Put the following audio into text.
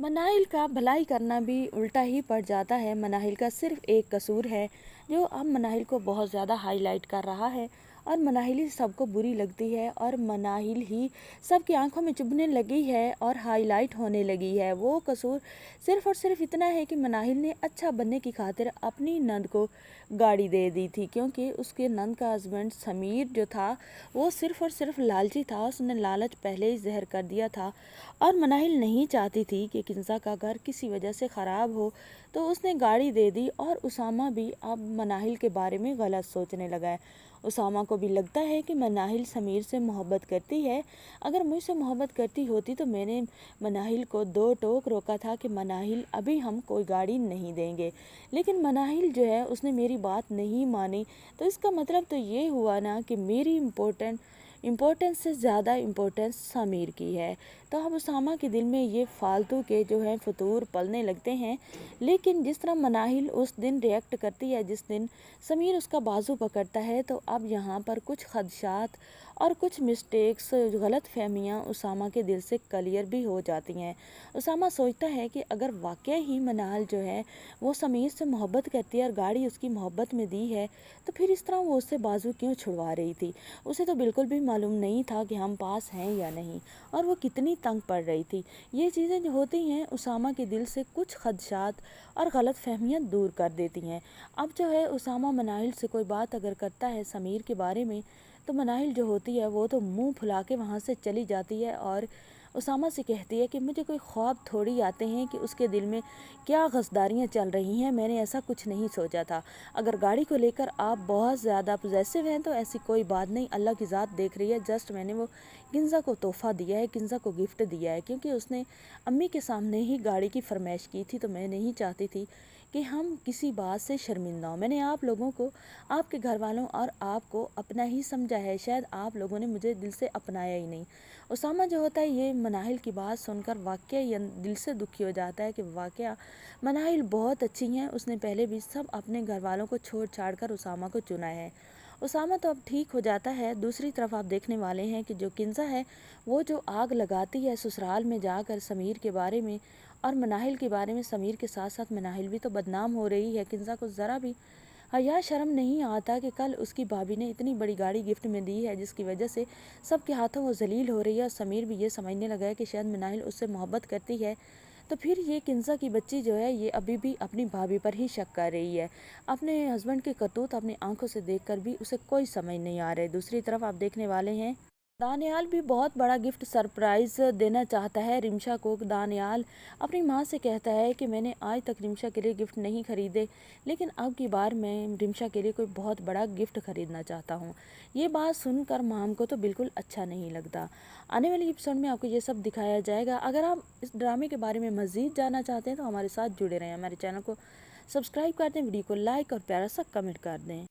मनाहिल का भलाई करना भी उल्टा ही पड़ जाता है। मनाहिल का सिर्फ एक कसूर है जो अब मनाहिल को बहुत ज़्यादा हाईलाइट कर रहा है और मनाहिल ही सबको बुरी लगती है और मनाहिल ही सबकी आंखों में चुभने लगी है और हाईलाइट होने लगी है। वो कसूर सिर्फ और सिर्फ इतना है कि मनाहिल ने अच्छा बनने की खातिर अपनी नंद को गाड़ी दे दी थी, क्योंकि उसके नंद का हस्बैंड समीर जो था वो सिर्फ और सिर्फ लालची था। उसने लालच पहले ही जहर कर दिया था और मनाहिल नहीं चाहती थी कि किंजा का घर किसी वजह से ख़राब हो, तो उसने गाड़ी दे दी। और उसामा भी अब मनाहिल के बारे में गलत सोचने लगा है। उसामा को भी लगता है कि मनाहिल समीर से मोहब्बत करती है। अगर मुझसे मोहब्बत करती होती तो मैंने मनाहिल को दो टोक रोका था कि मनाहिल अभी हम कोई गाड़ी नहीं देंगे, लेकिन मनाहिल जो है उसने मेरी बात नहीं मानी। तो इसका मतलब तो ये हुआ ना कि मेरी इम्पोर्टेंस से ज़्यादा इम्पोर्टेंस समीर की है। तो अब उसामा के दिल में ये फालतू के जो हैं फतूर पलने लगते हैं। लेकिन जिस तरह मनाहिल उस दिन रिएक्ट करती है जिस दिन समीर उसका बाजू पकड़ता है, तो अब यहाँ पर कुछ खदशात और कुछ मिस्टेक्स, गलत फहमियाँ उसामा के दिल से क्लियर भी हो जाती हैं। उसामा सोचता है कि अगर वाकई ही मनाहिल जो है वो समीर से मोहब्बत करती है और गाड़ी उसकी मोहब्बत में दी है, तो फिर इस तरह वो उससे बाजू क्यों छुड़वा रही थी। उसे तो बिल्कुल भी मालूम नहीं था कि हम पास हैं या नहीं, और वो कितनी तंग पड़ रही थी। ये चीज़ें जो होती हैं उसामा के दिल से कुछ खदशात और गलत फहमियाँ दूर कर देती हैं। अब जो है उसामा मनाहिल से कोई बात अगर करता है समीर के बारे में, तो मनाहिल जो होती है वो तो मुंह फुला के वहाँ से चली जाती है और उसामा से कहती है कि मुझे कोई ख्वाब थोड़ी आते हैं कि उसके दिल में क्या गस्दारियाँ चल रही हैं, मैंने ऐसा कुछ नहीं सोचा था। अगर गाड़ी को लेकर आप बहुत ज़्यादा पॉजेसिव हैं तो ऐसी कोई बात नहीं, अल्लाह की ज़ात देख रही है। जस्ट मैंने वो किंजा को तोहफ़ा दिया है, किंजा को गिफ्ट दिया है, क्योंकि उसने अम्मी के सामने ही गाड़ी की फरमाइश की थी, तो मैं नहीं चाहती थी कि हम किसी बात से शर्मिंदा हों। मैंने आप लोगों को, आपके घर वालों और आपको अपना ही समझा है, शायद आप लोगों ने मुझे दिल से अपनाया ही नहीं। उसामा जो होता है ये मनाहिल की बात सुनकर वाकई दिल से दुखी हो जाता है कि वाकई मनाहिल बहुत अच्छी हैं, उसने पहले भी सब अपने घर वालों को छोड़ छाड़ कर उसामा को चुना है। उसामा तो अब ठीक हो जाता है। दूसरी तरफ आप देखने वाले हैं कि जो किंजा है वो जो आग लगाती है ससुराल में जाकर समीर के बारे में और मनाहिल के बारे में, समीर के साथ साथ मनाहिल भी तो बदनाम हो रही है। किंजा को ज़रा भी हया शर्म नहीं आता कि कल उसकी भाभी ने इतनी बड़ी गाड़ी गिफ्ट में दी है जिसकी वजह से सबके हाथों वो जलील हो रही है। और समीर भी ये समझने लगा है कि शायद मनाहिल उससे मोहब्बत करती है, तो फिर ये किंजा की बच्ची जो है ये अभी भी अपनी भाभी पर ही शक कर रही है। अपने हस्बैंड के करतूत अपनी आंखों से देखकर भी उसे कोई समझ नहीं आ रहा है। दूसरी तरफ आप देखने वाले हैं दानियाल भी बहुत बड़ा गिफ्ट सरप्राइज़ देना चाहता है रिमशा को। दानियाल अपनी माँ से कहता है कि मैंने आज तक रिमशा के लिए गिफ्ट नहीं खरीदे, लेकिन अब की बार मैं रिमशा के लिए कोई बहुत बड़ा गिफ्ट खरीदना चाहता हूँ। ये बात सुनकर माम को तो बिल्कुल अच्छा नहीं लगता। आने वाली एपिसोड में आपको ये सब दिखाया जाएगा। अगर आप इस ड्रामे के बारे में मज़ीद जानना चाहते हैं तो हमारे साथ जुड़े रहें, हमारे चैनल को सब्सक्राइब कर दें, वीडियो को लाइक और प्यारा सा कमेंट कर दें।